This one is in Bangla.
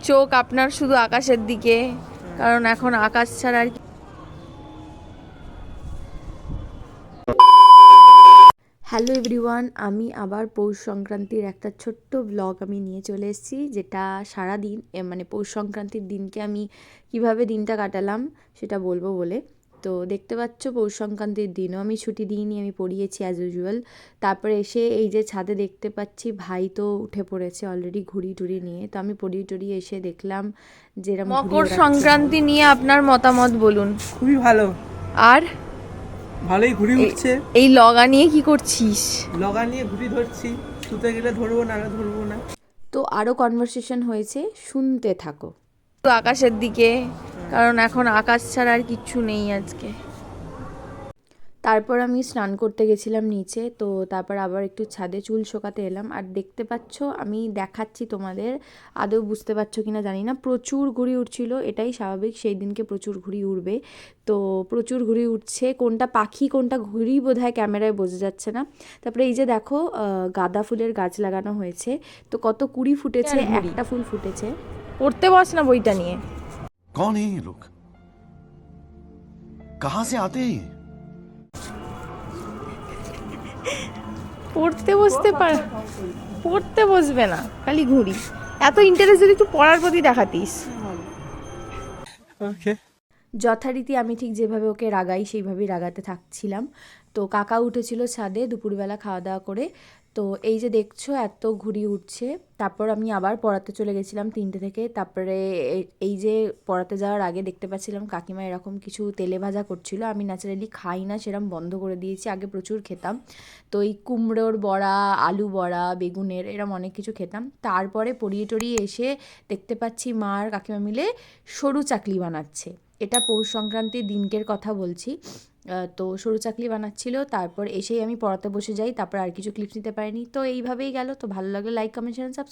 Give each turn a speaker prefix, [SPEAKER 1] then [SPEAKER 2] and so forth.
[SPEAKER 1] চোখ আপনার শুধু আকাশের দিকে, কারণ এখন আকাশ ছাড়া আর হ্যালো এভরিওয়ান, আমি আবার পৌষ সংক্রান্তির একটা ছোট্ট ব্লগ আমি নিয়ে চলে এসেছি, যেটা সারাদিন মানে পৌষ সংক্রান্তির দিনকে আমি কিভাবে দিনটা কাটালাম সেটা বলবো বলে। তো দেখতে পাচ্ছ পৌষ সংক্রান্তির দিনও আমি ছুটি দিইনি, আমি পড়িয়েছি অ্যাজ ইউজুয়াল। তারপরে এসে এই যে ছাদে দেখতে পাচ্ছি ভাই তো উঠে পড়েছে অলরেডি ঘুড়ি টুড়ি নিয়ে। তো আমি পড়িয়ে টড়িয়ে এসে দেখলাম যেরকম মকর সংক্রান্তি নিয়ে আপনার মতামত বলুন।
[SPEAKER 2] খুবই ভালো,
[SPEAKER 1] আর
[SPEAKER 2] ভালোই ঘুড়ি উঠছে।
[SPEAKER 1] এই লগা নিয়ে কি করছিস?
[SPEAKER 2] লগা নিয়ে ঘুড়ি ধরছি, শুতে গেলে ধরবো না, ধরবো না।
[SPEAKER 1] তো আরও কনভারসেশন হয়েছে, শুনতে থাকো। তো আকাশের দিকে, কারণ এখন আকাশ ছাড়া আর কিচ্ছু নেই আজকে। তারপর আমি স্নান করতে গেছিলাম নিচে, তো তারপর আবার একটু ছাদে চুল শোকাতে এলাম। আর দেখতে পাচ্ছ, আমি দেখাচ্ছি তোমাদের, আদৌ বুঝতে পারছো কিনা জানি না, প্রচুর ঘুড়ি উঠছিল। এটাই স্বাভাবিক, সেই দিনকে প্রচুর ঘুড়ি উড়বে। তো প্রচুর ঘুড়ি উঠছে, কোনটা পাখি কোনটা ঘুড়ি বোধহয় ক্যামেরায় বোঝা যাচ্ছে না। তারপরে এই যে দেখো গাঁদা ফুলের গাছ লাগানো হয়েছে, তো কত কুড়ি ফুটেছে, একটা ফুল ফুটেছে। পড়তে বস না বইটা নিয়ে।
[SPEAKER 3] कौन है ये लोग? कहां से आते हैं?
[SPEAKER 1] পড়তে বসবে না, খালি ঘুড়ি। এত ইন্টারেস্ট যদি একটু পড়ার প্রতি দেখাতিস।
[SPEAKER 2] ওকে,
[SPEAKER 1] যথারীতি আমি ঠিক যেভাবে ওকে রাগাই সেইভাবেই রাগাতে থাকছিলাম। তো কাকা উঠেছিল ছাদে দুপুরবেলা খাওয়া দাওয়া করে। তো এই যে দেখছো এত ঘুড়ি উঠছে। তারপর আমি আবার পড়াতে চলে গেছিলাম 3টে থেকে। তারপরে এই যে পড়াতে যাওয়ার আগে দেখতে পাচ্ছিলাম কাকিমা এরকম কিছু তেলে ভাজা করছিল। আমি ন্যাচারালি খাই না, সেরকম বন্ধ করে দিয়েছি, আগে প্রচুর খেতাম। তো এই কুমড়োর বড়া, আলু বড়া, বেগুনের এরকম অনেক কিছু খেতাম। তারপরে পড়িয়ে টড়িয়ে এসে দেখতে পাচ্ছি মা আর কাকিমা মিলে সরু চাকলি বানাচ্ছে। এটা পৌষ সংক্রান্তির দিনকের কথা বলছি। তো সরু চাকলি বানাচ্ছিল। তারপর এসেই আমি পড়াতে বসে যাই, তারপর আর কিছু ক্লিপস নিতে পারিনি। তো এইভাবেই গেল। তো ভালো লাগলে লাইক, কমেন্ট, শেয়ার, সাবস্ক্রাইব।